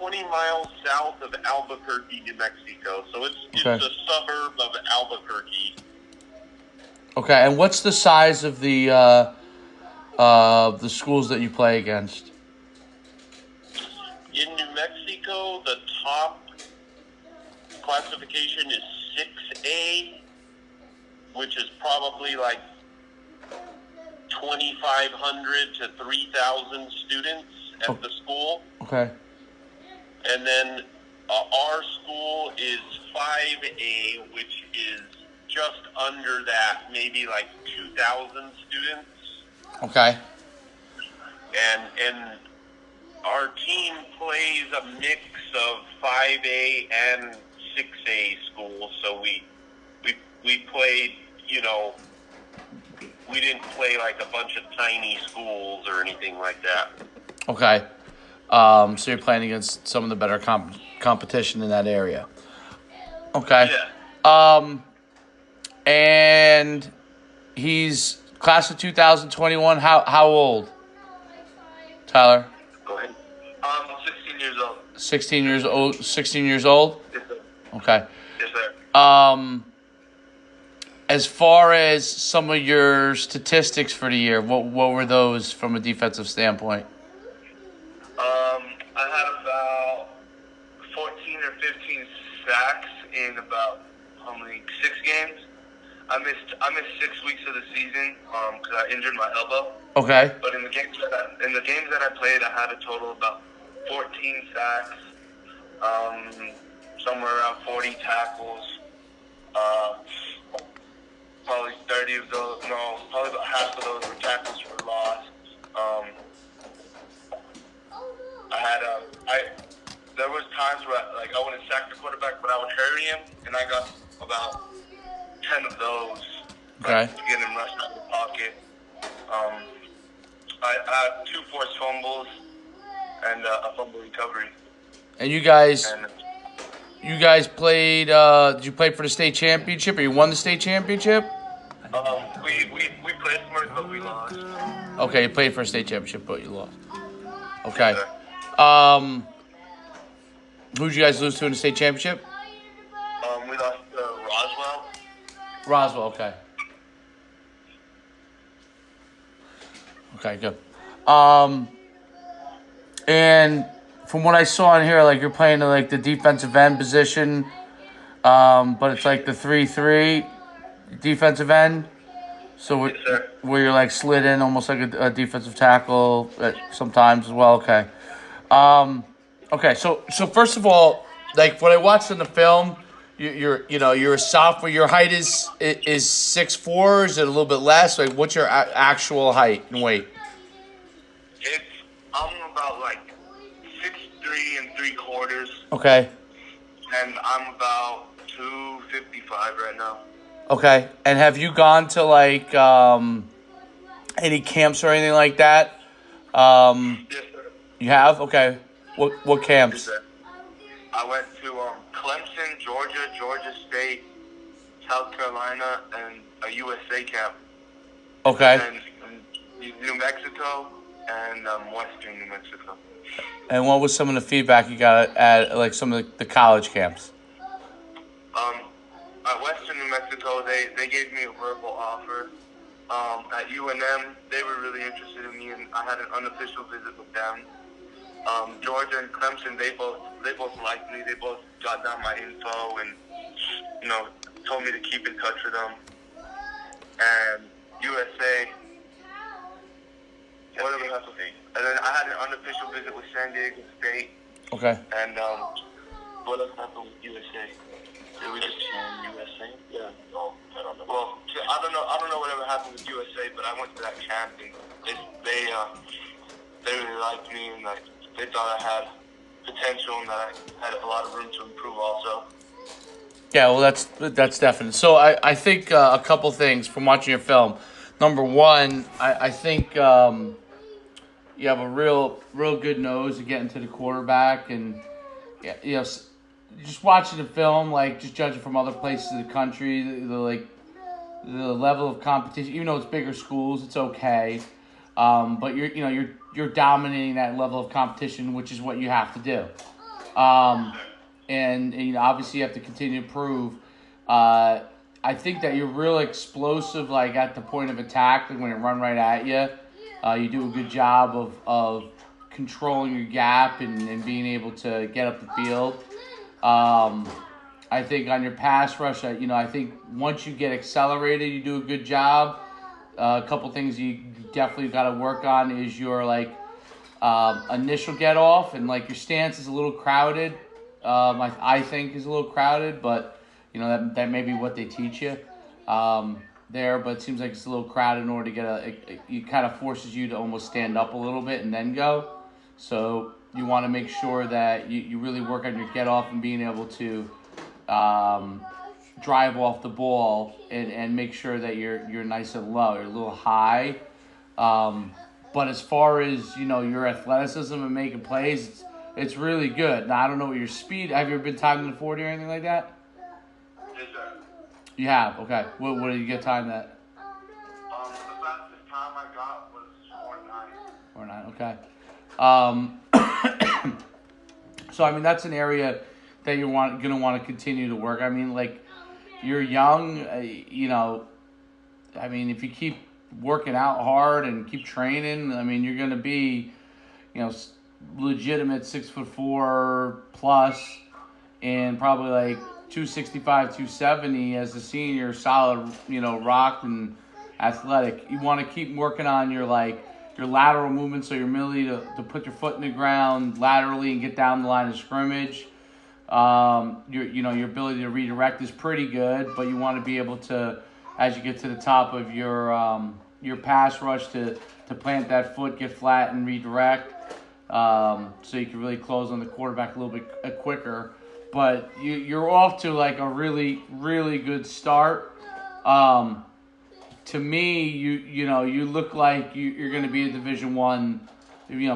20 miles south of Albuquerque, New Mexico. So it's a suburb of Albuquerque. Okay, and what's the size of the schools that you play against? In New Mexico, the top classification is 6A, which is probably like 2,500 to 3,000 students at the school. Okay. And then our school is 5A, which is just under that, maybe like 2,000 students. Okay. And our team plays a mix of 5A and 6A schools. So we played, we didn't play like a bunch of tiny schools or anything like that. Okay. So you're playing against some of the better competition in that area. Okay. Yeah. And he's class of 2021. How old? Tyler? Go ahead. I'm 16 years old. 16 years old. 16 years old? Yes, sir. Okay. Yes, sir. As far as some of your statistics for the year, what were those from a defensive standpoint? I had about 14 or 15 sacks in about 6 games. I missed 6 weeks of the season because I injured my elbow. Okay. But in the games that I played, I had a total of about 14 sacks, somewhere around 40 tackles. Probably 30 of those. No, probably about half of those were tackles for loss. There was times where I wouldn't sack the quarterback, but I would hurry him, and I got about 10 of those. Okay. To get him rushed out of the pocket. I had 2 forced fumbles and a fumble recovery. And you guys played. Did you play for the state championship, or you won the state championship? We played for it, but we lost. Okay, you played for a state championship, but you lost. Okay. Yes, Who'd you guys lose to in the state championship? we lost to Roswell. Roswell. Okay. Okay, good. And from what I saw in here, you're playing the defensive end position, but it's like the 3-3 defensive end. So Yes, sir. where you're slid in almost like a defensive tackle sometimes as well. Okay. Okay. So first of all, what I watched in the film, you're a sophomore. Your height is 6'4". Is it a little bit less? What's your actual height and weight? I'm about 6'3" 3/4". Okay. And I'm about 255 right now. Okay. And have you gone to any camps or anything like that? Yes, sir. You have? Okay. What camps? Yes, sir. I went to Clemson, Georgia State, South Carolina, and a USA camp. Okay. And New Mexico and Western New Mexico. And what was some of the feedback you got at some of the college camps? At Western New Mexico, they gave me a verbal offer. At UNM, they were really interested in me, and I had an unofficial visit with them. Georgia and Clemson, they both liked me. They both got down my info and told me to keep in touch with them. And USA, whatever happened. And then I had an unofficial visit with San Diego State. Okay. And what else happened with USA? Did we just USA? Yeah. No, I don't know. Well, I don't know whatever happened with USA, but I went to that camp and they really liked me and they thought I had potential and that I had a lot of room to improve also. Yeah, well, that's definite. So I think a couple things from watching your film. Number one, I think you have a real good nose to get into the quarterback, and just watching the film, just judging from other places in the country, the level of competition. Even though it's bigger schools, it's okay. But you're dominating that level of competition, which is what you have to do. Um, and you know, obviously you have to continue to improve. I think that you're real explosive, like at the point of attack, like when they run right at you. You do a good job of controlling your gap and being able to get up the field. I think on your pass rush, you know, I think once you get accelerated, you do a good job. A couple things you definitely got to work on is your like initial get off, and like your stance is a little crowded. I think is a little crowded, but you know that may be what they teach you there. But it seems like it's a little crowded in order to get it kind of forces you to almost stand up a little bit and then go. So you want to make sure that you really work on your get off and being able to drive off the ball and make sure that you're nice and low. You're a little high. But as far as, you know, your athleticism and making plays, it's really good. Now, I don't know what your speed. Have you ever been timed in the 40 or anything like that? Yes, sir. You have? Okay. What did you get timed at? The fastest time I got was 4.9. Okay. So, I mean, that's an area that you're going to want to continue to work. I mean, like, you're young, you know, I mean, if you keep working out hard and keep training, I mean, you're going to be, you know, legitimate 6'4" plus and probably like 265, 270 as a senior, solid, you know, rocked and athletic. You want to keep working on your lateral movement, so your ability to put your foot in the ground laterally and get down the line of scrimmage. Your ability to redirect is pretty good, but you want to be able to, as you get to the top of your pass rush, to plant that foot, get flat, and redirect, so you can really close on the quarterback a little bit quicker. But you're off to like a really, really good start. To me, you look like you're going to be a Division I,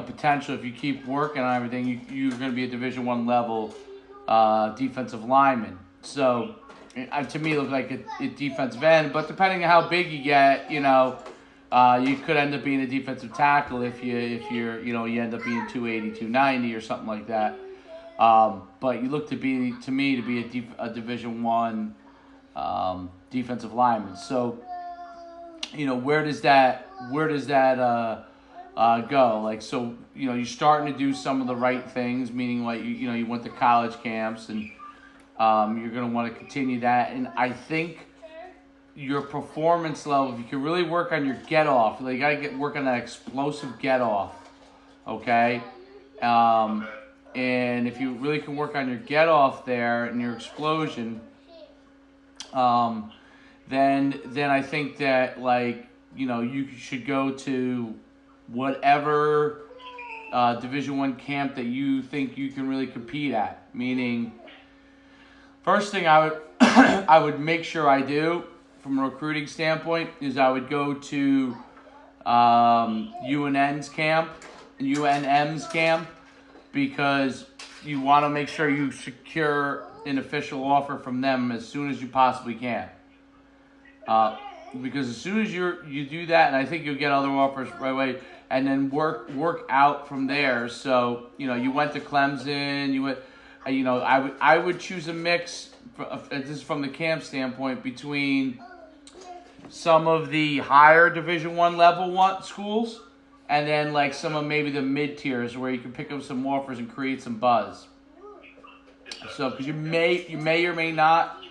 potential if you keep working on everything. You're going to be a Division I level defensive lineman. So to me, it looked like a defensive end. But depending on how big you get, you could end up being a defensive tackle if you end up being 280, 290 or something like that. But you look to me to be a Division I defensive lineman. So, where does that go? Like, so, you're starting to do some of the right things, meaning like, you went to college camps and you're going to want to continue that. And I think your performance level, if you can really work on your get off, you got to work on that explosive get off. Okay. And if you really can work on your get off there and your explosion, then I think that you should go to whatever Division I camp that you think you can really compete at. Meaning, first thing I would I would make sure I do from a recruiting standpoint is I would go to UNM's camp, because you want to make sure you secure an official offer from them as soon as you possibly can. Because as soon as you do that, and I think you'll get other offers right away, and then work out from there. So you went to Clemson, you went, I would choose a mix. This is from the camp standpoint, between some of the higher Division I level schools, and then like some of maybe the mid tiers where you can pick up some offers and create some buzz. So, because you may or may not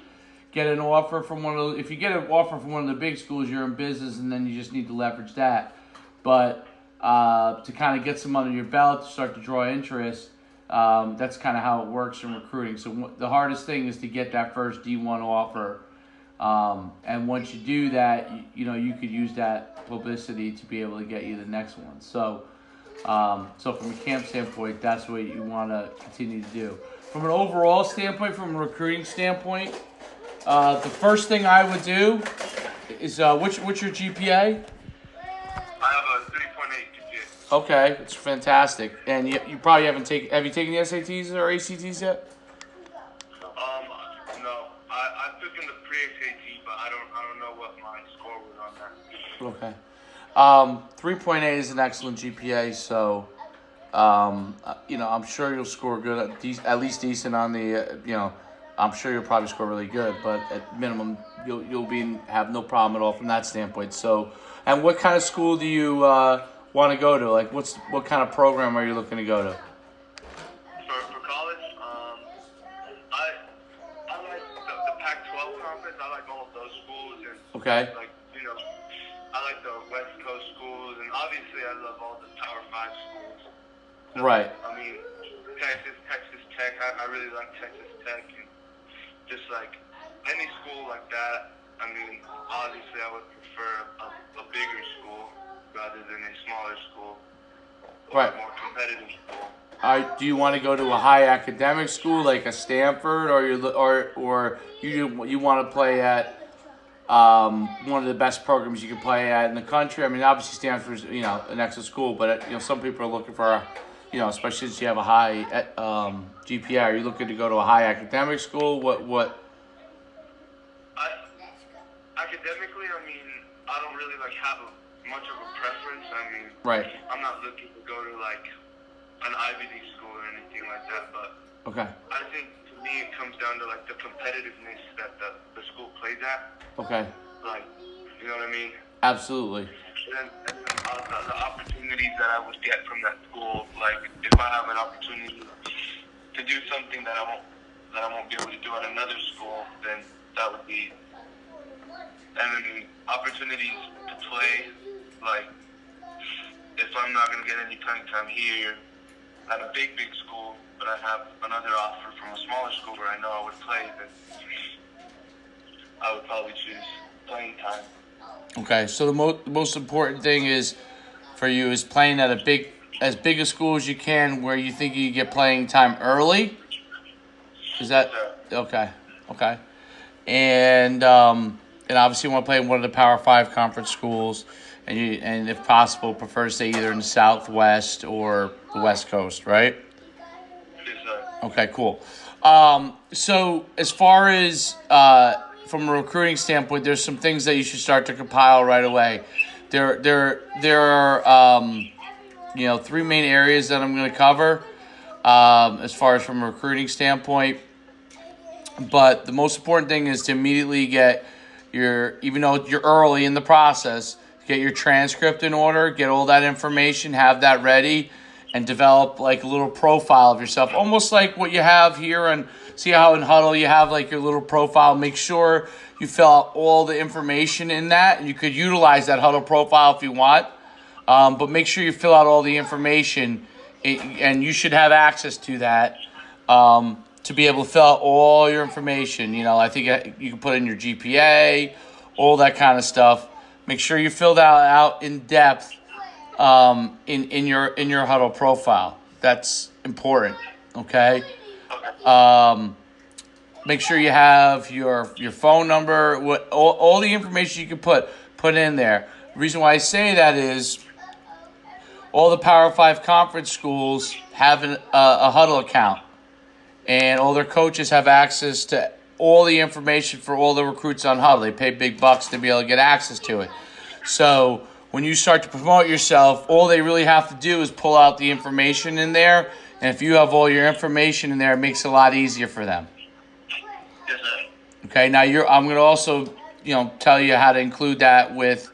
get an offer from one of those. If you get an offer from one of the big schools, you're in business, and then you just need to leverage that. But to kind of get some under your belt, to start to draw interest, that's kind of how it works in recruiting. So the hardest thing is to get that first D1 offer. And once you do that, you could use that publicity to be able to get you the next one. So from a camp standpoint, that's what you want to continue to do. From an overall standpoint, from a recruiting standpoint, the first thing I would do is what's your GPA? I have a 3.8 GPA. Okay, it's fantastic. And you probably haven't taken. Have you taken the SATs or ACTs yet? No. I took in the pre-SAT, but I don't know what my score was on that. Okay. 3.8 is an excellent GPA, so I'm sure you'll score good, at least decent on the. I'm sure you'll probably score really good, but at minimum, you'll have no problem at all from that standpoint. So, and what kind of school do you want to go to? Like, what kind of program are you looking to go to? For college, I like the Pac-12 conference. I like all of those schools, and Okay. like I like the West Coast schools, and obviously I love all the Power 5 schools. So, Right. I mean, Texas Tech. I really like Texas Tech, and just like any school like that. I mean, obviously I would prefer a bigger school rather than a smaller school or Right. a more competitive school. Do you want to go to a high academic school like a Stanford, or you want to play at one of the best programs you can play at in the country? I mean, obviously Stanford's an excellent school, but some people are looking for especially since you have a high GPA. Are you looking to go to a high academic school? What? Academically, I mean, I don't really have much of a preference. I mean, Right. I'm not looking to go to an Ivy League school or anything like that, but Okay. I think to me it comes down to the competitiveness that the school plays at. Okay. You know what I mean? Absolutely. And the opportunities that I would get from that school, if I have an opportunity to do something that I won't be able to do at another school, then that would be. And then opportunities to play, if I'm not going to get any playing time here at a big school, but I have another offer from a smaller school where I know I would play, then I would probably choose playing time. Okay, so the most important thing for you is playing at as big a school as you can, where you think you get playing time early. Is that okay? Okay, and obviously you want to play in one of the Power 5 conference schools, and if possible, prefer to stay either in the Southwest or the West Coast, right? Yes, sir. Okay, cool. So as far as from a recruiting standpoint, there's some things that you should start to compile right away. There are three main areas that I'm going to cover as far as from a recruiting standpoint. But the most important thing is to immediately get even though you're early in the process, get your transcript in order, get all that information, have that ready, and develop a little profile of yourself, almost like what you have here. And see how in Huddle you have your little profile. Make sure you fill out all the information in that, and you could utilize that Huddle profile if you want. But make sure you fill out all the information, and you should have access to that to be able to fill out all your information. I think you can put in your GPA, all that kind of stuff. Make sure you fill that out in depth in your Huddle profile. That's important. Okay. Make sure you have your phone number, all the information you can put in there. The reason why I say that is all the Power 5 conference schools have a Huddle account, and all their coaches have access to all the information for all the recruits on Huddle. They pay big bucks to be able to get access to it. So when you start to promote yourself, all they really have to do is pull out the information in there. And if you have all your information in there, it makes it a lot easier for them. Yes, sir. Okay, now I'm going to also tell you how to include that with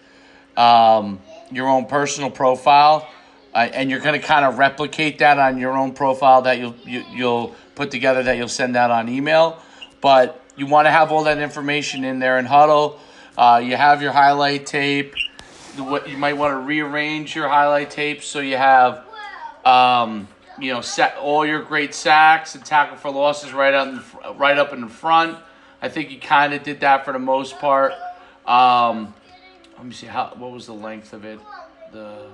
your own personal profile. And you're going to kind of replicate that on your own profile that you'll put together, that you'll send out on email. But you want to have all that information in there in Huddle. You have your highlight tape. You might want to rearrange your highlight tape so you have set all your great sacks and tackle for losses right up in the front. I think you kind of did that for the most part. Let me see what was the length of it. The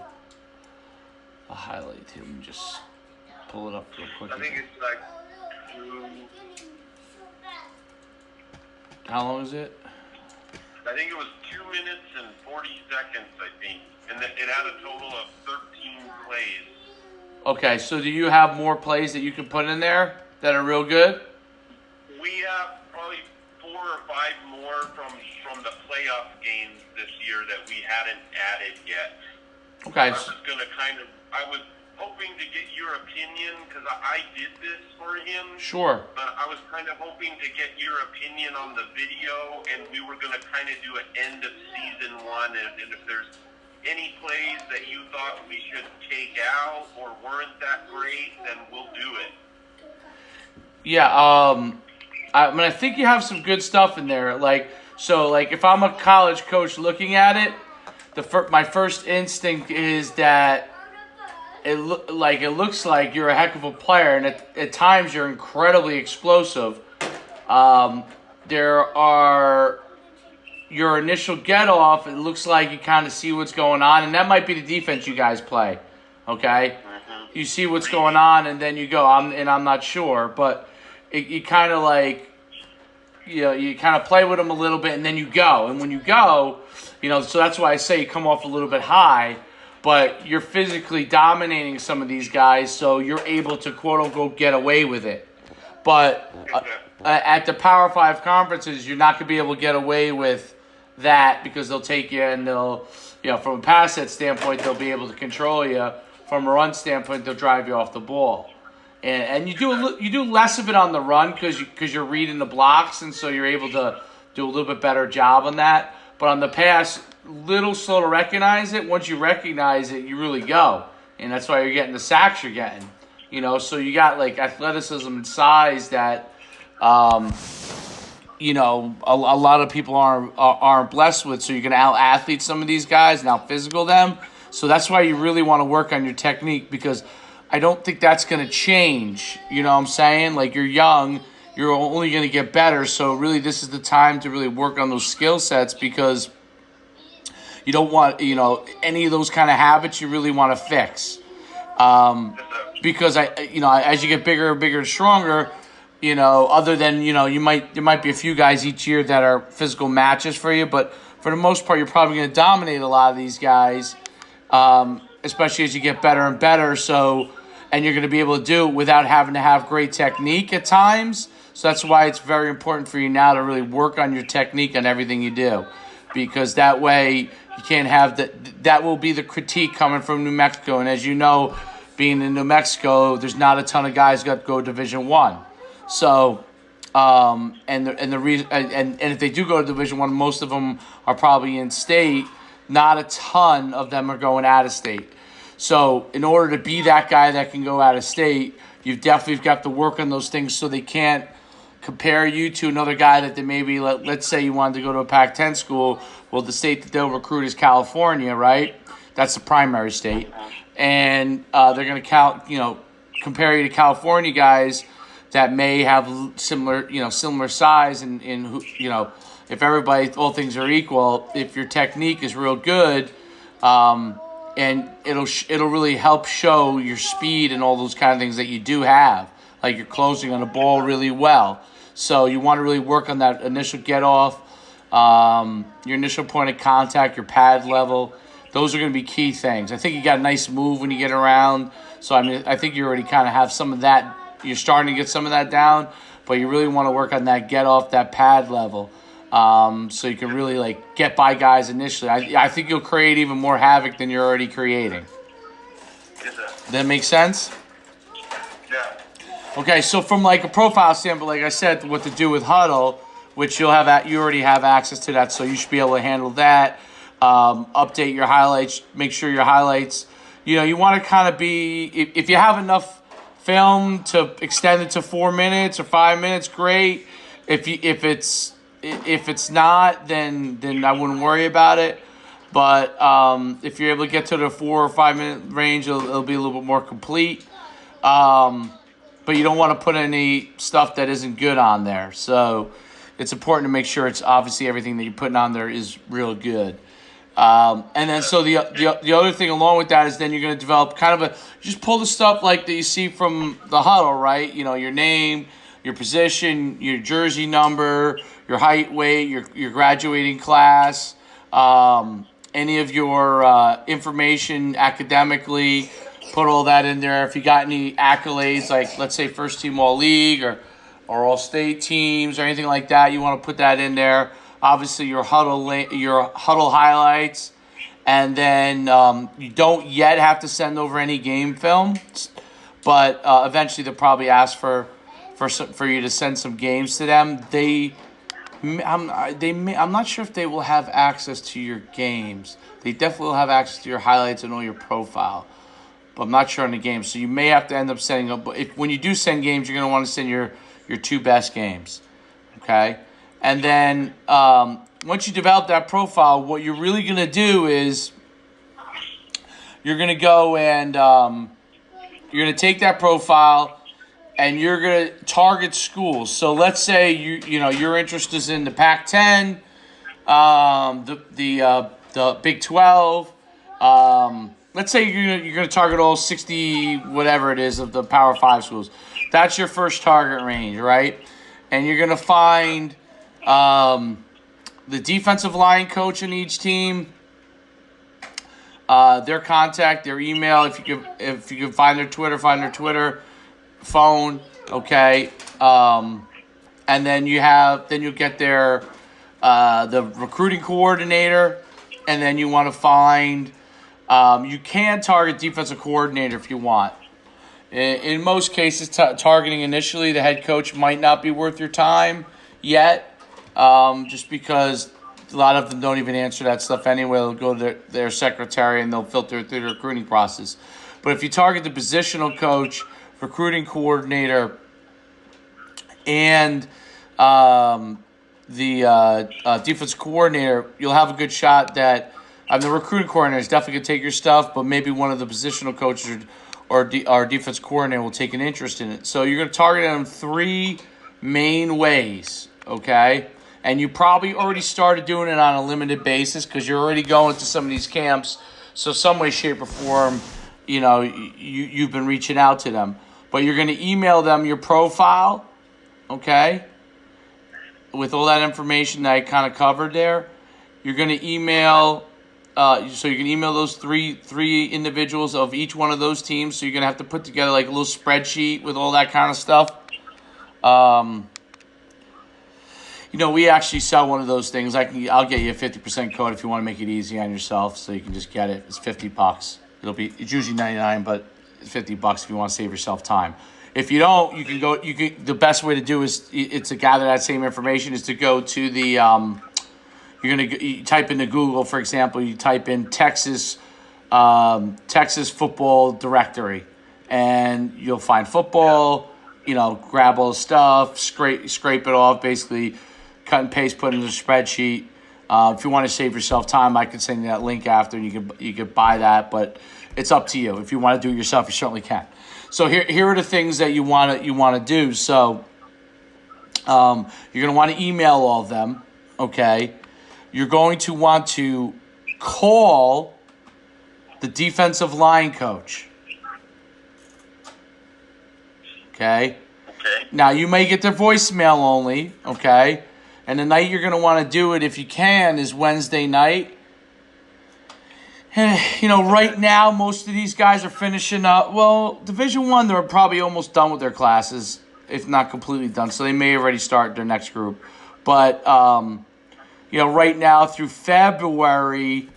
highlight tape. Let me just pull it up real quick. I think it's 2. How long is it? I think it was 2 minutes and 40 seconds, I think. And it had a total of 13 plays. Okay, so do you have more plays that you can put in there that are real good? We have probably 4 or 5 more from the playoff games this year that we hadn't added yet. Okay. I was hoping to get your opinion because I did this for him. Sure. But I was kind of hoping to get your opinion on the video, and we were going to kind of do an end of season 1, and if there's any plays that you thought we should take out or weren't that great, then we'll do it. Yeah, I think you have some good stuff in there. Like if I'm a college coach looking at it, my first instinct is that it looks like you're a heck of a player, and at times you're incredibly explosive. There are your initial get off. It looks like you kind of see what's going on, and that might be the defense you guys play. Okay, you see what's going on, and then you go. I'm not sure, but you kind of you kind of play with them a little bit, and then you go. And when you go, so that's why I say you come off a little bit high. But you're physically dominating some of these guys, so you're able to, quote-unquote, get away with it. But at the Power 5 conferences, you're not going to be able to get away with that because they'll take you and they'll, from a pass set standpoint, they'll be able to control you. From a run standpoint, they'll drive you off the ball. And you do less of it on the run because you're reading the blocks, and so you're able to do a little bit better job on that. But on the pass, little slow to recognize it. Once you recognize it, you really go. And that's why you're getting the sacks you're getting. So you got athleticism and size that, a lot of people aren't blessed with. So you're going to out-athlete some of these guys and out-physical them. So that's why you really want to work on your technique because I don't think that's going to change. You know what I'm saying? You're young. You're only going to get better. So really this is the time to really work on those skill sets because you don't want, any of those kind of habits you really want to fix. Because as you get bigger and bigger and stronger, other than, there might be a few guys each year that are physical matches for you, but for the most part, you're probably going to dominate a lot of these guys, especially as you get better and better. And you're going to be able to do it without having to have great technique at times. So that's why it's very important for you now to really work on your technique on everything you do. Because that way you can't have that will be the critique coming from New Mexico. And as you know, being in New Mexico, there's not a ton of guys that go Division I. So, and if they do go to Division I, most of them are probably in state. Not a ton of them are going out of state. So in order to be that guy that can go out of state, you've definitely got to work on those things so they can't compare you to another guy that they maybe, let's say you wanted to go to a Pac-10 school. Well, the state that they'll recruit is California, right? That's the primary state. And they're going to compare you to California guys that may have similar size and if all things are equal, if your technique is real good, and it'll really help show your speed and all those kind of things that you do have, like you're closing on the ball really well. So you want to really work on that initial get off, your initial point of contact, your pad level. Those are going to be key things. I think you got a nice move when you get around. So I think you already kind of have some of that. You're starting to get some of that down, but you really want to work on that get off, that pad level. So you can really get by guys initially. I think you'll create even more havoc than you're already creating. Yes, sir. Does that make sense? Yeah. Okay, so from a profile standpoint, like I said, what to do with huddle, which you already have access to that, so you should be able to handle that. Update your highlights. Make sure your highlights. You want to kind of be if you have enough film to extend it to 4 minutes or 5 minutes, great. If it's not, then I wouldn't worry about it. But if you're able to get to the 4 or 5 minute range, it'll be a little bit more complete. But you don't want to put any stuff that isn't good on there. So it's important to make sure it's obviously everything that you're putting on there is real good. And then so the other thing along with that is then you're going to develop kind of just pull the stuff that you see from the huddle, right? Your name, your position, your jersey number, your height, weight, your graduating class, any of your information academically, put all that in there. If you got any accolades, let's say first team all league or all state teams or anything like that, you want to put that in there. Obviously your huddle highlights, And then you don't yet have to send over any game film, but eventually they'll probably ask for you to send some games to them. I'm not sure if they will have access to your games. They definitely will have access to your highlights and all your profile, but I'm not sure on the games. So you may have to end up sending up. But when you do send games, you're going to want to send your 2 best games, okay? And then once you develop that profile, what you're really going to do is you're going to go and you're going to take that profile and you're going to target schools. So let's say your interest is in the Pac-10, the Big 12. Let's say you're going to target all 60 whatever it is of the Power 5 schools. That's your first target range, right? And you're going to find the defensive line coach in each team, their contact, their email. If you can find their Twitter, phone, okay. And then you'll get their the recruiting coordinator, and then you want to find. You can target defensive coordinator if you want. In most cases, targeting initially the head coach might not be worth your time yet, just because a lot of them don't even answer that stuff anyway. They'll go to their secretary and they'll filter through the recruiting process. But if you target the positional coach, recruiting coordinator, and the defense coordinator, you'll have a good shot that the recruiting coordinator is definitely going to take your stuff, but maybe one of the positional coaches or defense coordinator will take an interest in it. So you're going to target them 3 main ways, okay? And you probably already started doing it on a limited basis because you're already going to some of these camps. So some way, shape, or form, you've been reaching out to them. But you're going to email them your profile, okay, with all that information that I kind of covered there. You're going to email, so you can email those three individuals of each one of those teams. So you're going to have to put together like a little spreadsheet with all that kind of stuff. We actually sell one of those things. I'll get you a 50% code if you want to make it easy on yourself, so you can just get it. It's $50. It's usually $99, but it's $50 if you want to save yourself time. If you don't, the best way to do to gather that same information is to go to the you type into Google, for example, you type in Texas football directory, and you'll find football. Grab all the stuff, scrape it off, basically cut and paste, put it in the spreadsheet. If you want to save yourself time, I could send you that link after, and you could buy that, but it's up to you. If you want to do it yourself, you certainly can. So here are the things that you want to do. So you're going to want to email all of them, okay? You're going to want to call the defensive line coach. Okay? Now, you may get their voicemail only, okay? And the night you're going to want to do it, if you can, is Wednesday night. Right now, most of these guys are finishing up. Well, Division I, they're probably almost done with their classes, if not completely done. So they may already start their next group. But, right now through February,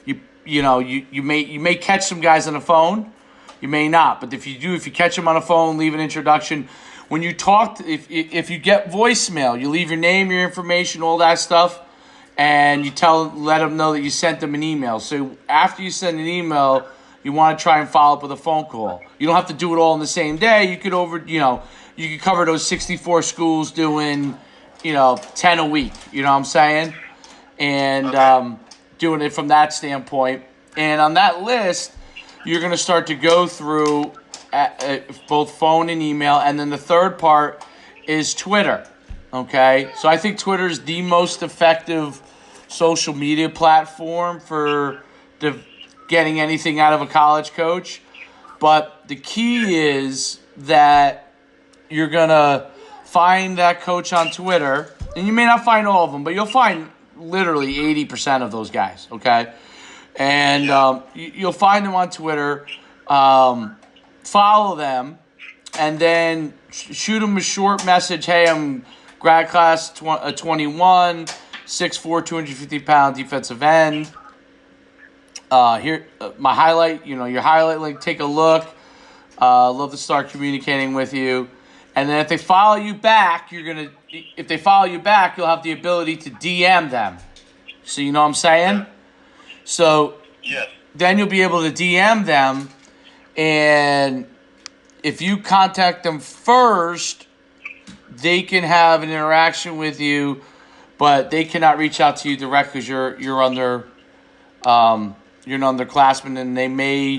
you may catch some guys on the phone. You may not, but if you catch them on the phone, leave an introduction. When you talk, if you get voicemail, you leave your name, your information, all that stuff, and you let them know that you sent them an email. So after you send an email, you want to try and follow up with a phone call. You don't have to do it all in the same day. You could you could cover those 64 schools doing, 10 a week. You know what I'm saying? And doing it from that standpoint. And on that list, you're going to start to go through both phone and email. And then the third part is Twitter, okay? So I think Twitter is the most effective social media platform for getting anything out of a college coach. But the key is that you're going to find that coach on Twitter. And you may not find all of them, but you'll find literally 80% of those guys, okay? And you'll find them on Twitter, follow them, and then shoot them a short message. Hey, I'm grad class 21, 6'4", 250-pound defensive end. here, my highlight, your highlight link, take a look. Love to start communicating with you. And then if they follow you back, if they follow you back, you'll have the ability to DM them. So you know what I'm saying? Yeah. So Yes. then you'll be able to DM them, and if you contact them first, they can have an interaction with you, but they cannot reach out to you directly because you're under you're an underclassman, and they may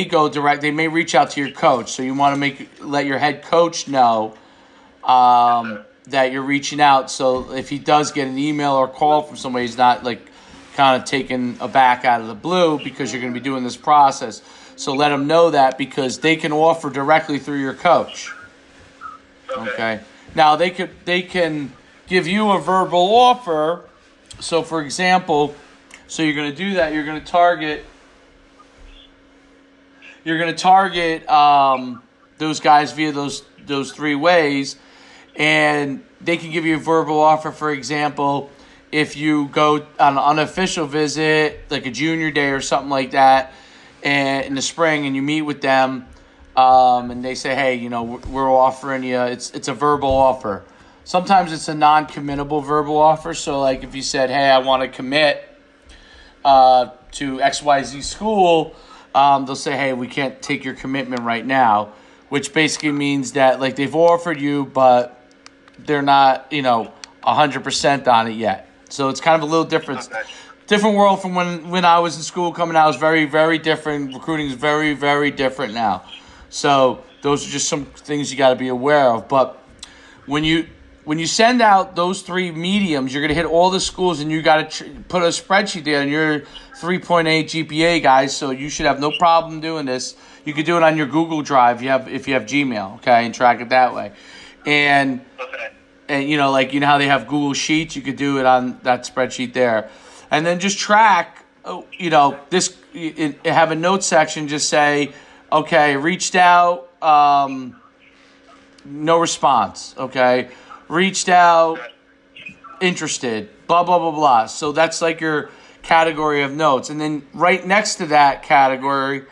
go direct. They may reach out to your coach. So you want to let your head coach know that you're reaching out. So if he does get an email or call from somebody, he's not like kind of taken aback out of the blue because you're going to be doing this process. So let them know that, because they can offer directly through your coach. Okay. Now they can give you a verbal offer. So for example, you're going to do that. You're going to target those guys via those three ways, and they can give you a verbal offer. For example, if you go on an unofficial visit, like a junior day or something like that, and in the spring, and you meet with them, and they say, hey, we're offering you, it's a verbal offer. Sometimes it's a non-committable verbal offer. So like if you said, hey, I want to commit to XYZ school, they'll say, hey, we can't take your commitment right now, which basically means that like they've offered you, but they're not, 100% on it yet. So it's kind of a little different. Okay. Different world from when I was in school coming out. It was very, very different. Recruiting is very, very different now. So those are just some things you got to be aware of. But when you send out those three mediums, you're going to hit all the schools, and you got to put a spreadsheet there, and you're 3.8 GPA guys, so you should have no problem doing this. You could do it on your Google Drive if you have Gmail, okay, and track it that way. And like how they have Google Sheets, you could do it on that spreadsheet there. And then just track, this, have a note section, just say, okay, reached out, no response, okay, reached out, interested, blah, blah, blah, blah. So that's like your category of notes. And then right next to that category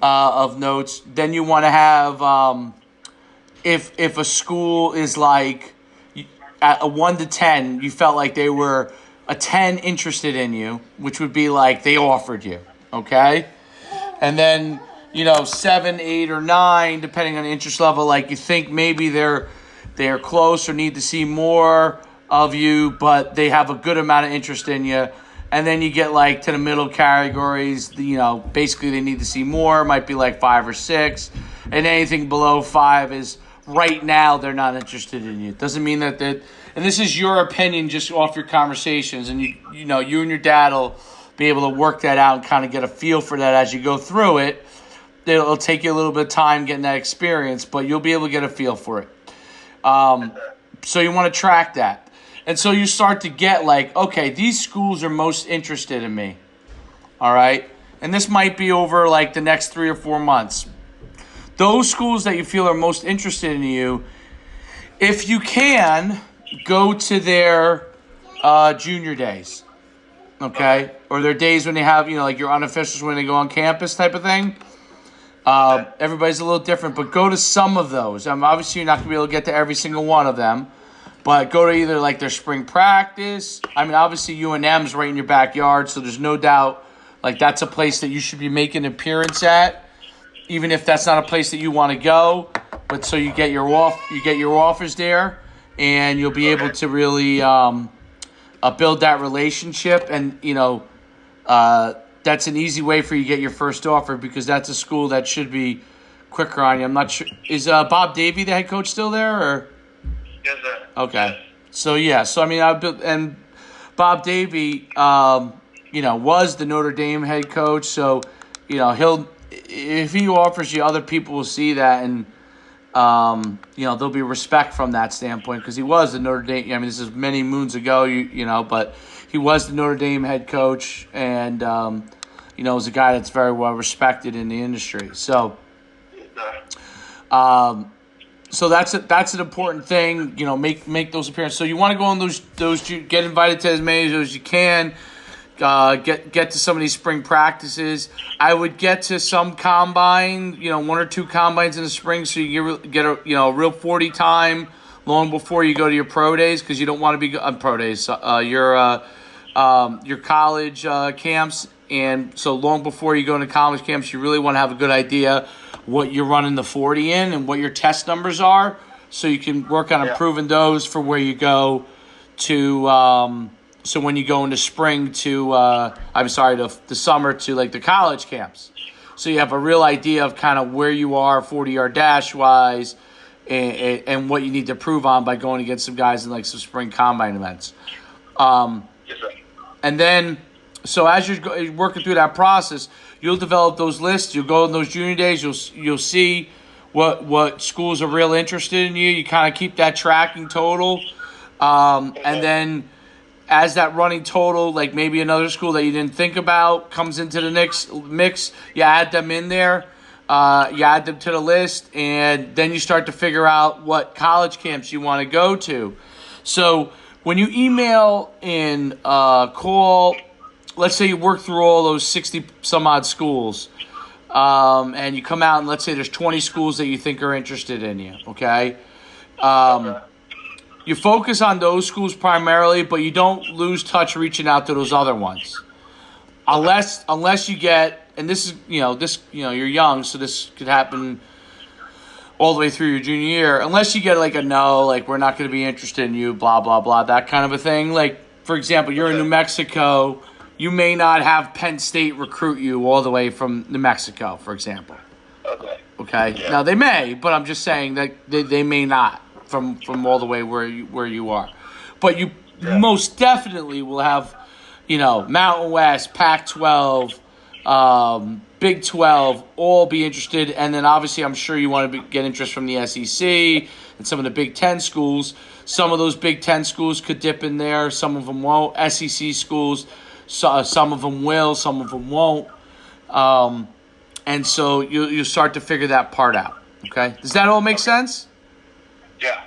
of notes, then you want to have, if a school is like at a 1 to 10, you felt like they were a 10 interested in you, which would be like they offered you, okay? And then, 7, 8, or 9, depending on the interest level, like you think maybe they're close or need to see more of you, but they have a good amount of interest in you. And then you get like to the middle categories, basically they need to see more, might be like 5 or 6. And anything below 5 is right now they're not interested in you. Doesn't mean that and this is your opinion just off your conversations, and you and your dad will be able to work that out and kind of get a feel for that as you go through it. It'll take you a little bit of time getting that experience, but you'll be able to get a feel for it. So you want to track that. And so you start to get like, okay, these schools are most interested in me. All right? And this might be over like the next 3 or 4 months. Those schools that you feel are most interested in you, if you can, go to their junior days, okay? Or their days when they have, like your unofficials when they go on campus type of thing. Everybody's a little different, but go to some of those. Obviously, you're not going to be able to get to every single one of them, but go to either like their spring practice. Obviously, UNM's right in your backyard, so there's no doubt like that's a place that you should be making an appearance at, even if that's not a place that you want to go. But so you get your offers there, and you'll be able to really build that relationship. And that's an easy way for you to get your first offer, because that's a school that should be quicker on you. I'm not sure. Is Bob Davey the head coach still there? Or? Yes, sir. Okay. So yeah. So and Bob Davey, was the Notre Dame head coach. So he'll, if he offers you, other people will see that, and there'll be respect from that standpoint, because he was the Notre Dame. This is many moons ago, but he was the Notre Dame head coach, and was a guy that's very well respected in the industry. So, so that's an important thing. Make those appearances. So you want to go on those get invited to as many of those as you can. Get to some of these spring practices. I would get to some combine, 1 or 2 combines in the spring, so you get a real 40 time long before you go to your pro days, because you don't want to be on pro days. Your college camps, and so long before you go into college camps, you really want to have a good idea what you're running the 40 in and what your test numbers are, so you can work on improving those for where you go to. So when you go into spring to, the summer to like the college camps. So you have a real idea of kind of where you are 40-yard dash wise, and what you need to improve on by going against some guys in like some spring combine events. Yes, sir. And then, so as you're working through that process, you'll develop those lists. You'll go on those junior days. You'll see what schools are real interested in you. You kind of keep that tracking total, and then, as that running total, like maybe another school that you didn't think about comes into the mix, you add them in there, you add them to the list, and then you start to figure out what college camps you want to go to. So when you email in, call, let's say you work through all those 60 some odd schools, and you come out and let's say there's 20 schools that you think are interested in you, okay? You focus on those schools primarily, but you don't lose touch reaching out to those other ones. Unless you get, and this is, you're young, so this could happen all the way through your junior year. Unless you get like a no, like we're not going to be interested in you, blah, blah, blah, that kind of a thing. Like, for example, you're in New Mexico, you may not have Penn State recruit you all the way from New Mexico, for example. Okay? Yeah. Now, they may, but I'm just saying that they may not. From all the way where you are, but you most definitely will have, Mountain West, Pac-12, Big 12, all be interested, and then obviously I'm sure you want to get interest from the SEC and some of the Big 10 schools. Some of those Big 10 schools could dip in there, some of them won't. SEC schools, some of them will, some of them won't, and so you start to figure that part out. Okay, does that all make sense? Yeah.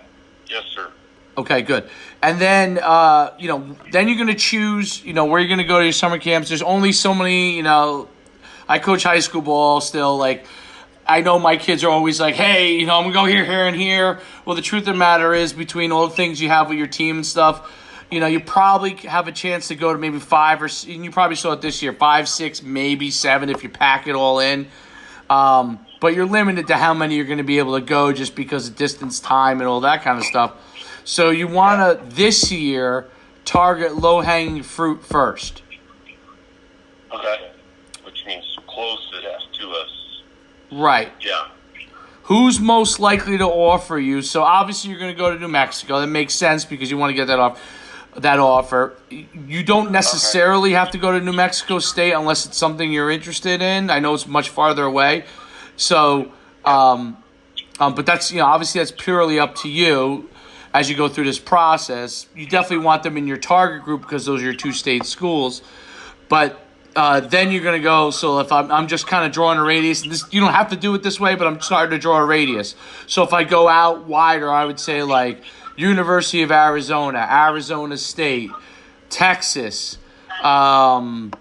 Yes, sir. Okay, good. And then, then you're going to choose, where you're going to go to your summer camps. There's only so many, I coach high school ball still. Like, I know my kids are always like, hey, I'm going to go here, here, and here. Well, the truth of the matter is, between all the things you have with your team and stuff, you probably have a chance to go to maybe 5 or, and you probably saw it this year, 5, 6, maybe 7 if you pack it all in. But you're limited to how many you're going to be able to go just because of distance, time, and all that kind of stuff. So you want to, this year, target low-hanging fruit first. Okay. Which means closest to us. Right. Yeah. Who's most likely to offer you? So obviously you're going to go to New Mexico. That makes sense because you want to get that offer. You don't necessarily have to go to New Mexico State unless it's something you're interested in. I know it's much farther away. So, but that's, obviously that's purely up to you as you go through this process. You definitely want them in your target group because those are your 2 state schools. But then you're going to go, so if I'm just kind of drawing a radius, and this, you don't have to do it this way, but I'm starting to draw a radius. So if I go out wider, I would say like University of Arizona, Arizona State, Texas, TCU,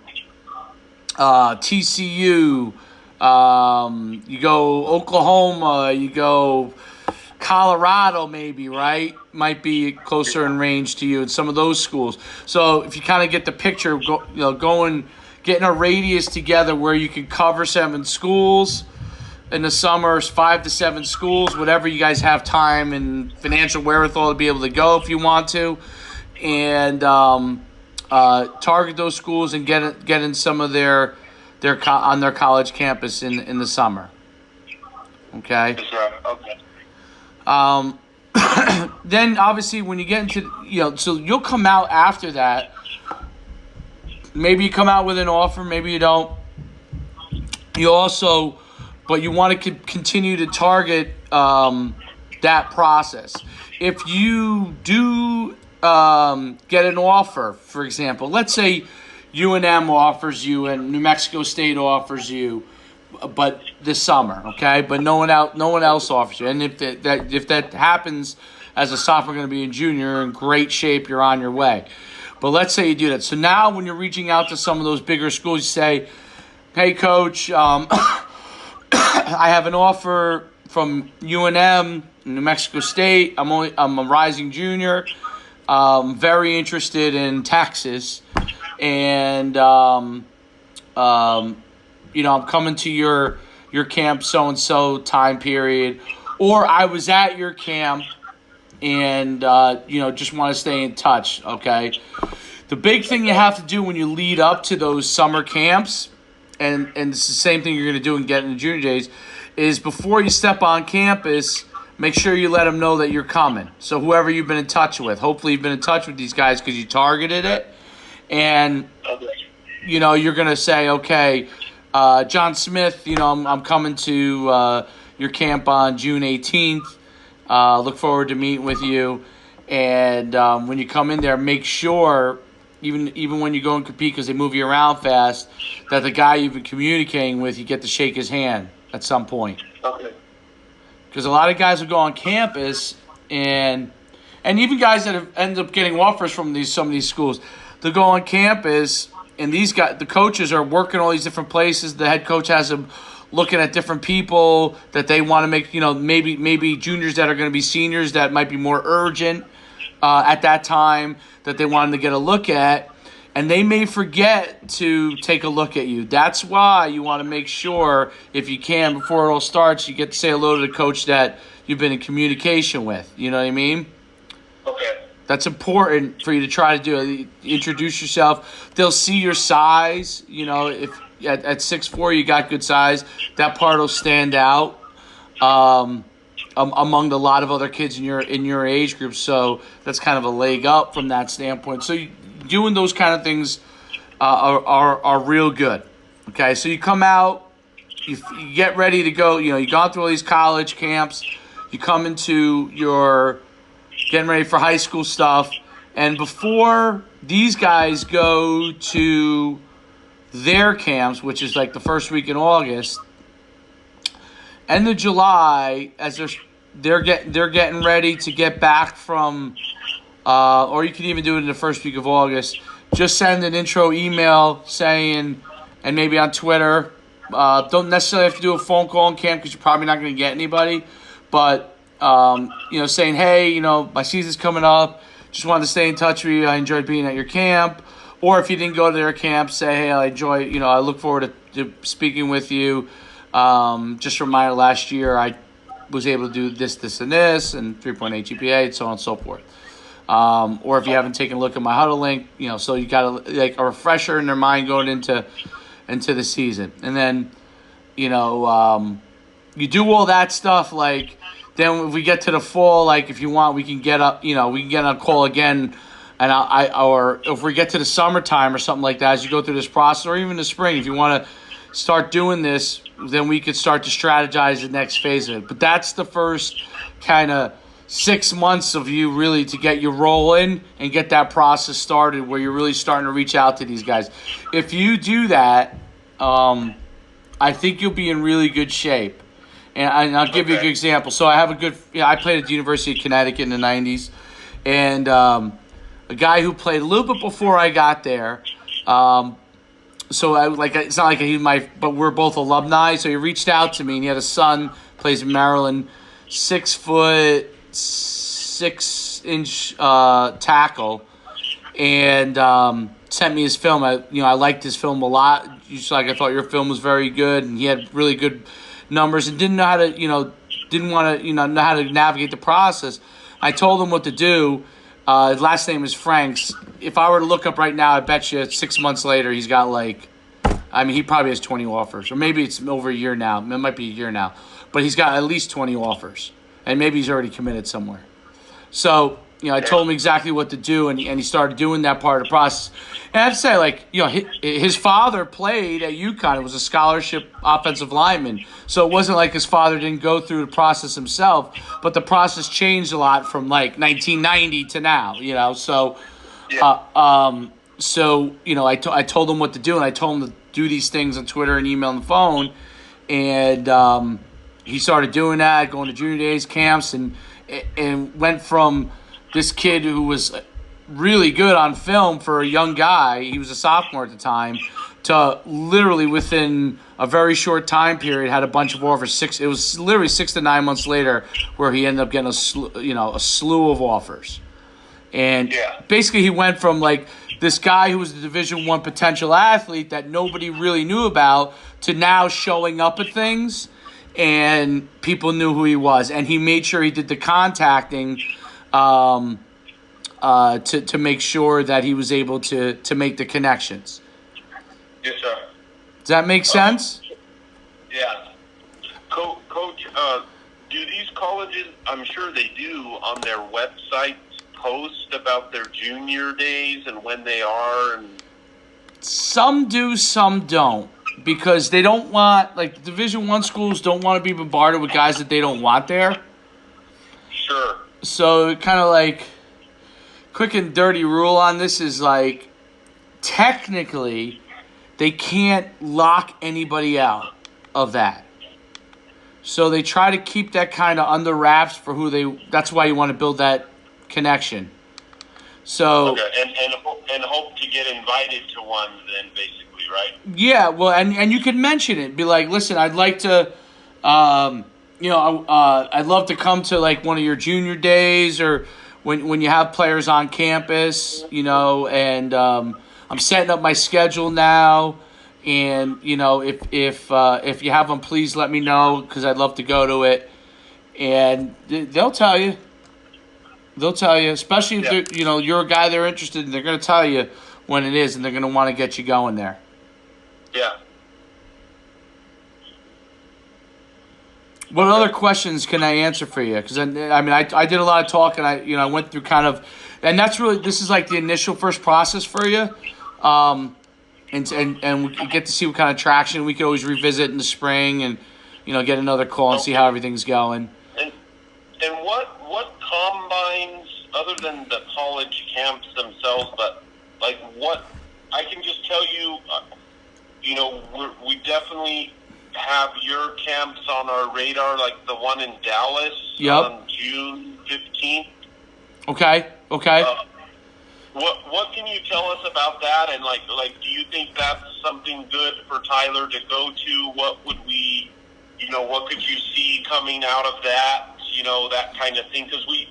you go Oklahoma, you go Colorado maybe, right? Might be closer in range to you in some of those schools. So if you kind of get the picture, getting a radius together where you can cover 7 schools in the summer, 5 to 7 schools, whatever you guys have time and financial wherewithal to be able to go if you want to, and target those schools and get in some of their on their college campus in the summer. Okay. Yes, sir. Okay. Then obviously when you get into, so you'll come out after that. Maybe you come out with an offer, maybe you don't. You also, but you want to continue to target that process. If you do get an offer, for example, let's say UNM offers you and New Mexico State offers you, but this summer, okay? But no one else offers you. And if that happens as a sophomore, going to be a junior, in great shape, you're on your way. But let's say you do that. So now when you're reaching out to some of those bigger schools, you say, hey, coach, I have an offer from UNM, New Mexico State. I'm a rising junior. Very interested in Texas. And, I'm coming to your camp so-and-so time period. Or I was at your camp and, just want to stay in touch, okay? The big thing you have to do when you lead up to those summer camps, and it's the same thing you're going to do in getting the junior days, is before you step on campus, make sure you let them know that you're coming. So whoever you've been in touch with, hopefully you've been in touch with these guys because you targeted it. And, you're going to say, okay, John Smith, I'm coming to your camp on June 18th. Look forward to meeting with you. And when you come in there, make sure, even when you go and compete because they move you around fast, that the guy you've been communicating with, you get to shake his hand at some point. Okay. Because a lot of guys will go on campus and even guys that have ended up getting offers from some of these schools, they'll go on campus and these guys, the coaches are working all these different places. The head coach has them looking at different people that they want to make, maybe juniors that are going to be seniors that might be more urgent at that time that they want them to get a look at. And they may forget to take a look at you. That's why you want to make sure, if you can, before it all starts, you get to say hello to the coach that you've been in communication with. You know what I mean? Okay. That's important for you to try to do. Introduce yourself. They'll see your size. If at 6'4" you got good size, that part will stand out among a lot of other kids in your age group. So that's kind of a leg up from that standpoint. So doing those kind of things are real good. Okay, so you come out, you get ready to go. You've gone through all these college camps. You come into your getting ready for high school stuff. And before these guys go to their camps, which is like the first week in August, end of July, as they're getting ready to get back from, or you can even do it in the first week of August. Just send an intro email saying, and maybe on Twitter. Don't necessarily have to do a phone call in camp because you're probably not going to get anybody. But saying, hey, my season's coming up. Just wanted to stay in touch with you. I enjoyed being at your camp. Or if you didn't go to their camp, say, hey, I look forward to speaking with you. Just a reminder, last year I was able to do this, and this, and 3.8 GPA, and so on and so forth. Or if you haven't taken a look at my huddle link, so you got a refresher in their mind going into the season. And then, you do all that stuff, then if we get to the fall, if you want, we can get up, we can get on a call again. And or if we get to the summertime or something like that, as you go through this process, or even the spring, if you want to start doing this, then we could start to strategize the next phase of it. But that's the first kind of 6 months of you really to get you rolling and get that process started where you're really starting to reach out to these guys. If you do that, I think you'll be in really good shape. And I'll give you a good example. So I played at the University of Connecticut in the 90s. And a guy who played a little bit before I got there. So it's not like but we're both alumni. So he reached out to me, and he had a son, plays in Maryland, 6'6" tackle, and sent me his film. I liked his film a lot. I thought your film was very good, and he had really good numbers, and didn't know how to know how to navigate the process. I told him what to do. His last name is Franks. If I were to look up right now, I bet you 6 months later he's got he probably has 20 offers, or maybe it's over a year now. It might be a year now, but he's got at least 20 offers, and maybe he's already committed somewhere. So I told him exactly what to do, and he started doing that part of the process. And I have to say, his father played at UConn. It was a scholarship offensive lineman. So it wasn't like his father didn't go through the process himself, but the process changed a lot from 1990 to now, So, I told him what to do, and I told him to do these things on Twitter and email and the phone. And he started doing that, going to junior days, camps, and went from this kid who was really good on film for a young guy. He was a sophomore at the time. To literally within a very short time period had a bunch of offers. It was literally 6 to 9 months later where he ended up getting a slew of offers. And basically he went from like this guy who was a Division I potential athlete that nobody really knew about to now showing up at things and people knew who he was. And he made sure he did the contacting to make sure that he was able to make the connections. Yes, sir. Does that make sense? Yeah. Coach, do these colleges, I'm sure they do, on their websites post about their junior days and when they are? And some do, some don't. Because they don't want, like, Division I schools don't want to be bombarded with guys that they don't want there. Sure. So kind of like, quick and dirty rule on this is like, technically, they can't lock anybody out of that. So they try to keep that kind of under wraps for who they. That's why you want to build that connection. So okay, and hope to get invited to one then, basically, right? Yeah, well, and you could mention it. Be like, listen, I'd like to, I'd love to come to like one of your junior days or when you have players on campus, and I'm setting up my schedule now. And, if you have them, please let me know because I'd love to go to it. And they'll tell you. They'll tell you, especially if you're a guy they're interested in. They're going to tell you when it is, and they're going to want to get you going there. Yeah. What other questions can I answer for you? Because I did a lot of talk, and I went through kind of, and that's really, this is like the initial first process for you. And we get to see what kind of traction we could always revisit in the spring, and get another call and see how everything's going. And what combines other than the college camps themselves, but like what I can just tell you, we definitely have your camps on our radar, like the one in Dallas on June 15th. Okay. What can you tell us about that? And like, do you think that's something good for Tyler to go to? What would we, what could you see coming out of that? That kind of thing. Because we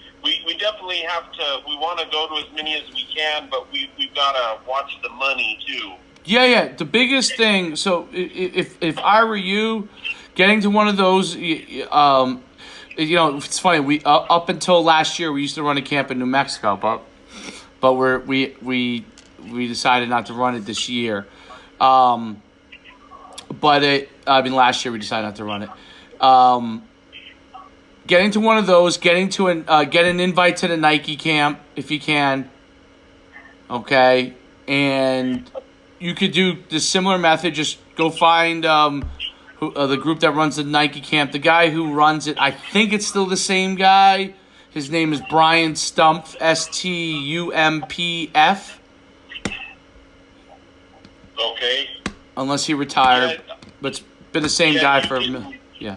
definitely have to. We want to go to as many as we can, but we've got to watch the money too. Yeah. The biggest thing. So if I were you, getting to one of those, it's funny. We up until last year we used to run a camp in New Mexico, but we decided not to run it this year. Last year we decided not to run it. Getting to one of those, get an invite to the Nike camp if you can. Okay, and you could do the similar method. Just go find the group that runs the Nike camp. The guy who runs it, I think it's still the same guy. His name is Brian Stumpf, Stumpf. Okay. Unless he retired, but it's been the same guy for yeah.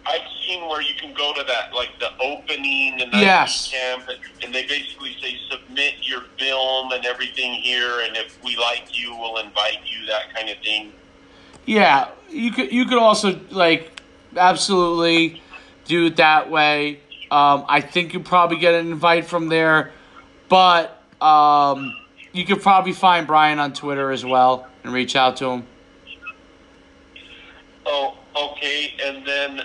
I've seen where you can go to that, like the opening and Nike camp, and they basically say submit your film and everything here, and if we like you, we'll invite you, that kind of thing. Yeah, you could also absolutely do it that way. I think you probably get an invite from there, but you could probably find Brian on Twitter as well and reach out to him. Oh, okay. And then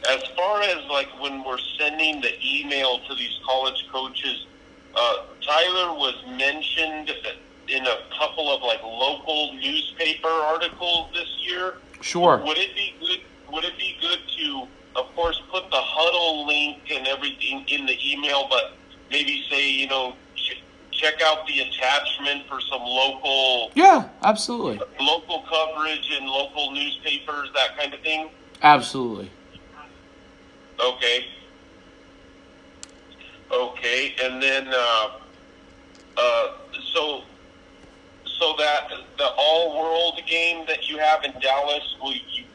as far as when we're sending the email to these college coaches, Tyler was mentioned in a couple of local newspaper articles this year. Sure. Would it be good to, of course, put the huddle link and everything in the email, but maybe say, check out the attachment for some local... Yeah, absolutely. Local coverage in local newspapers, that kind of thing? Absolutely. Okay, and then, so that the all-world game that you have in Dallas,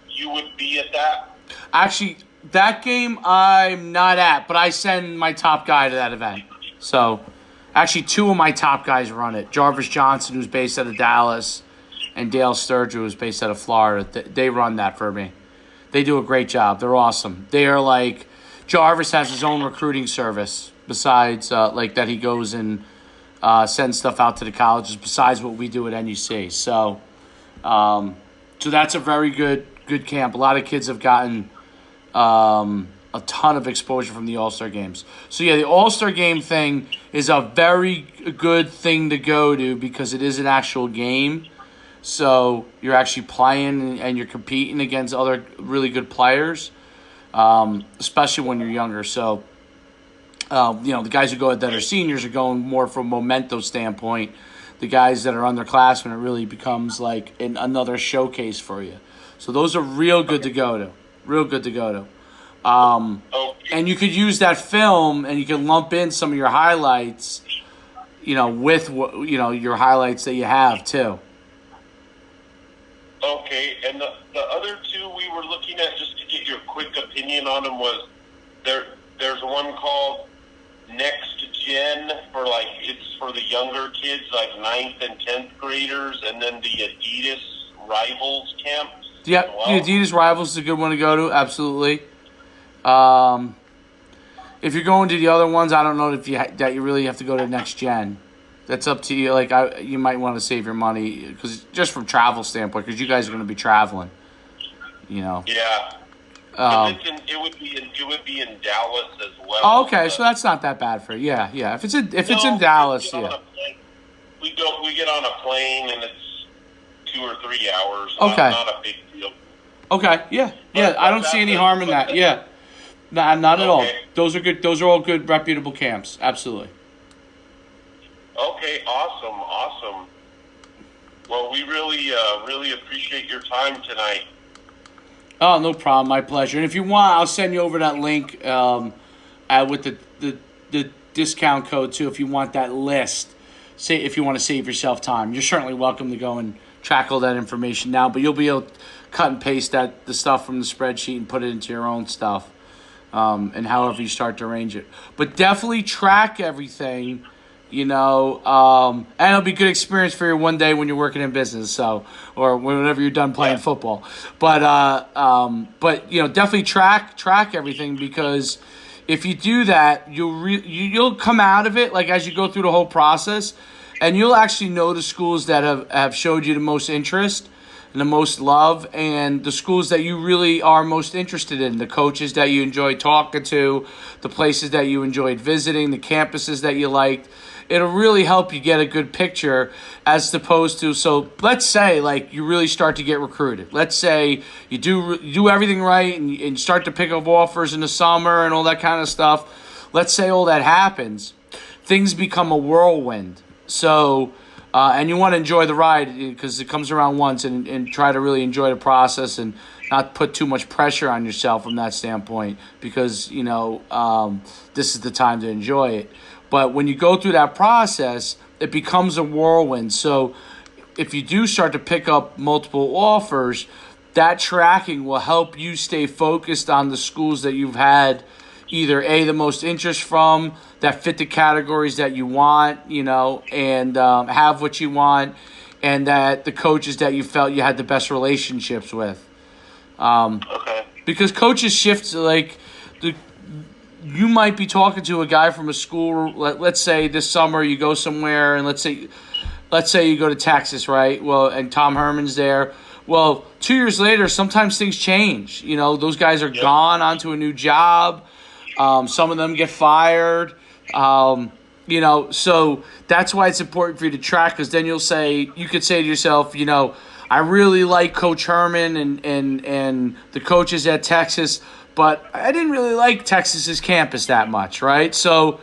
you would be at that? Actually, that game I'm not at, but I send my top guy to that event. So, actually, two of my top guys run it. Jarvis Johnson, who's based out of Dallas, and Dale Sturgeon, who's based out of Florida. They run that for me. They do a great job. They're awesome. They are like, Jarvis has his own recruiting service besides like that he goes and sends stuff out to the colleges besides what we do at NUC. So that's a very good camp. A lot of kids have gotten a ton of exposure from the All-Star games. So yeah, the All-Star game thing is a very good thing to go to because it is an actual game. So you're actually playing and you're competing against other really good players, especially when you're younger. So, the guys who go that are seniors are going more from a memento standpoint. The guys that are underclassmen, it really becomes like another showcase for you. So those are real good to go to. Real good to go to. And you could use that film and you can lump in some of your highlights, with your highlights that you have too. Okay, and the other two we were looking at, just to get your quick opinion on them, was there's one called Next Gen it's for the younger kids, like 9th and 10th graders, and then the Adidas Rivals camp. Yeah, the Adidas Rivals is a good one to go to, absolutely. If you're going to the other ones, I don't know that you really have to go to Next Gen. That's up to you. Like, you might want to save your money because just from travel standpoint, because you guys are going to be traveling. Yeah. It would be in Dallas as well. Oh, okay, so that's not that bad for you. Yeah. If it's in Dallas, yeah. We get on a plane and it's 2 or 3 hours. Okay. Not a big deal. Okay. Yeah. I don't see any harm in that. Yeah. Nah, not at all. Those are good. Those are all good, reputable camps. Absolutely. Okay, awesome. Well, we really appreciate your time tonight. Oh, no problem. My pleasure. And if you want, I'll send you over that link with the discount code, too, if you want that list. If you want to save yourself time. You're certainly welcome to go and track all that information now, but you'll be able to cut and paste the stuff from the spreadsheet and put it into your own stuff and however you start to arrange it. But definitely track everything. And it'll be a good experience for you one day when you're working in business, or whenever you're done playing football. But definitely track everything, because if you do that, you'll come out of it, like, as you go through the whole process, and you'll actually know the schools that have showed you the most interest and the most love, and the schools that you really are most interested in, the coaches that you enjoy talking to, the places that you enjoyed visiting, the campuses that you liked. It'll really help you get a good picture as opposed to, so let's say, like, you really start to get recruited. Let's say you do everything right and start to pick up offers in the summer and all that kind of stuff. Let's say all that happens. Things become a whirlwind. So, and you want to enjoy the ride because it comes around once, and try to really enjoy the process and not put too much pressure on yourself from that standpoint, because, this is the time to enjoy it. But when you go through that process, it becomes a whirlwind. So if you do start to pick up multiple offers, that tracking will help you stay focused on the schools that you've had either the most interest from, that fit the categories that you want, and have what you want, and that the coaches that you felt you had the best relationships with. Okay. Because coaches shift, like, you might be talking to a guy from a school. Let's say this summer you go somewhere, and let's say you go to Texas, right? Well, and Tom Herman's there. Well, 2 years later, sometimes things change. Those guys are gone onto a new job. Some of them get fired. So that's why it's important for you to track, because then you could say to yourself, I really like Coach Herman and the coaches at Texas, but I didn't really like Texas's campus that much, right? So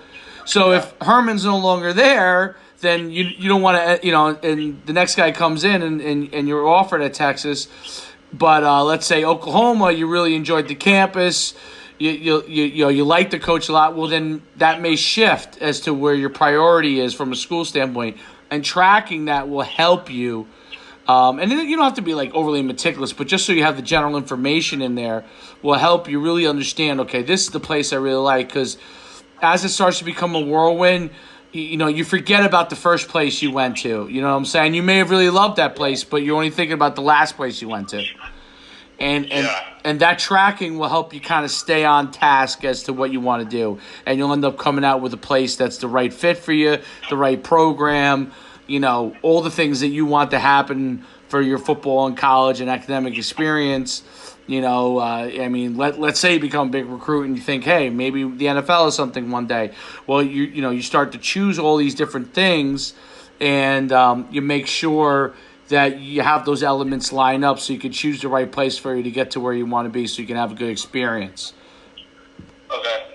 if Herman's no longer there, then you don't want to, and the next guy comes in and you're offered at Texas, but let's say Oklahoma, you really enjoyed the campus, you like the coach a lot. Well, then that may shift as to where your priority is from a school standpoint, and tracking that will help you. And you don't have to be like overly meticulous, but just so you have the general information in there will help you really understand, okay, this is the place I really like, because as it starts to become a whirlwind, you forget about the first place you went to. You know what I'm saying? You may have really loved that place, but you're only thinking about the last place you went to. And that tracking will help you kind of stay on task as to what you want to do. And you'll end up coming out with a place that's the right fit for you, the right program, all the things that you want to happen for your football and college and academic experience. Let's say you become a big recruit and you think, hey, maybe the NFL is something one day. Well, you start to choose all these different things, and you make sure that you have those elements line up so you can choose the right place for you to get to where you want to be so you can have a good experience. Okay.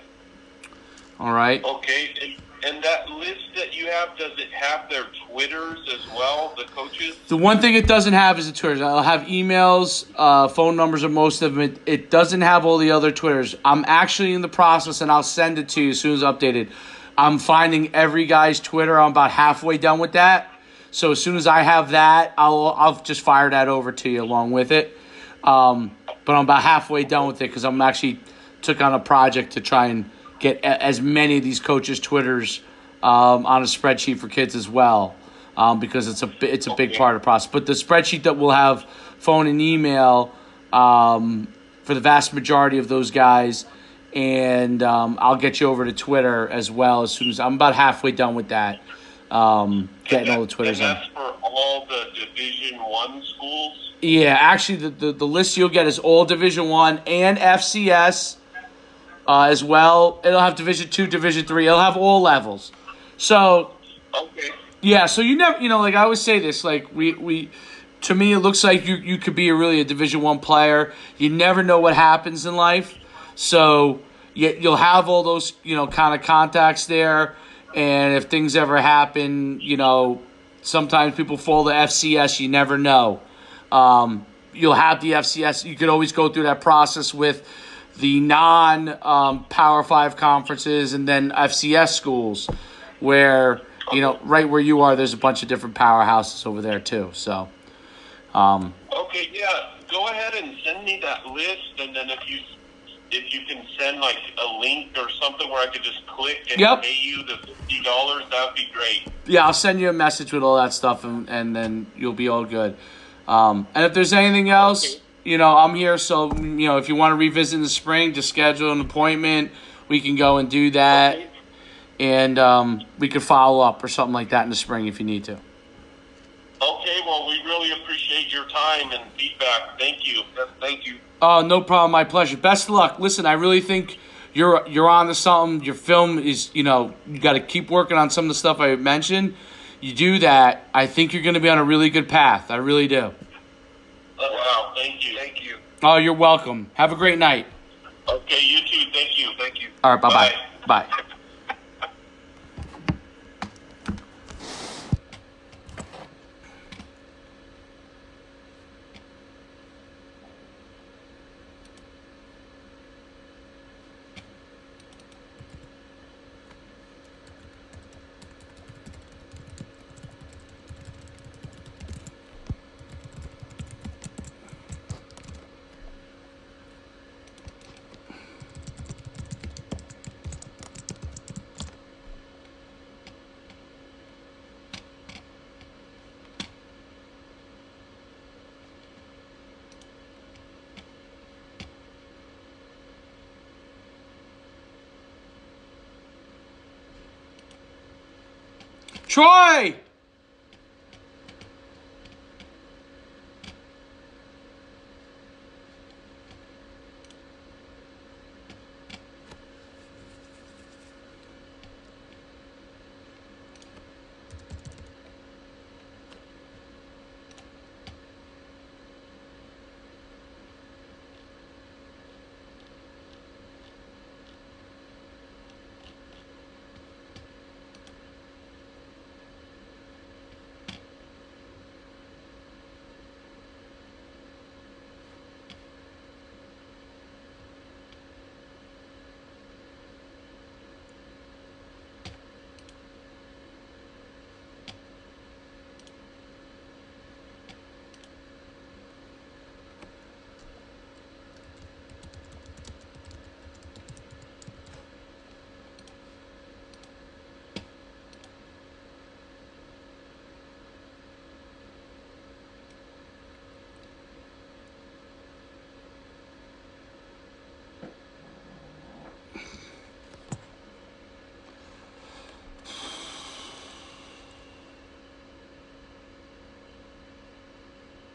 All right. Okay. And that list that you have, does it have their Twitters as well, the coaches? The one thing it doesn't have is the Twitters. I'll have emails, phone numbers of most of them. It doesn't have all the other Twitters. I'm actually in the process, and I'll send it to you as soon as updated. I'm finding every guy's Twitter. I'm about halfway done with that. So as soon as I have that, I'll just fire that over to you along with it. But I'm about halfway done with it because I'm actually took on a project to try and get as many of these coaches' Twitters on a spreadsheet for kids as well, because it's a big part of the process. But the spreadsheet that will have phone and email for the vast majority of those guys, and I'll get you over to Twitter as well as soon as I'm about halfway done with that. Getting all the Twitters and that's for all the Division I schools? Yeah, actually, the list you'll get is all Division I and FCS as well. It'll have Division II, Division III. It'll have all levels. So, okay. Yeah, so you never, like I always say this, like we to me, it looks like you could be a Division I player. You never know what happens in life. So you'll have all those, kind of contacts there. And if things ever happen, sometimes people fall to FCS. You never know. You'll have the FCS. You could always go through that process with the non-Power 5 conferences and then FCS schools where, right where you are, there's a bunch of different powerhouses over there too. So, okay, yeah. Go ahead and send me that list, and then if you can send like a link or something where I could just click and pay you the $50, that would be great. Yeah, I'll send you a message with all that stuff, and then you'll be all good. And if there's anything else, I'm here. So, if you want to revisit in the spring, just schedule an appointment. We can go and do that, okay. And we could follow up or something like that in the spring if you need to. Okay, well, we really appreciate your time and feedback. Thank you. Thank you. Oh, no problem. My pleasure. Best of luck. Listen, I really think you're on to something. Your film is, you got to keep working on some of the stuff I mentioned. You do that, I think you're going to be on a really good path. I really do. Wow. Thank you. Thank you. Oh, you're welcome. Have a great night. Okay, you too. Thank you. Thank you. All right, bye-bye. Bye. Troy!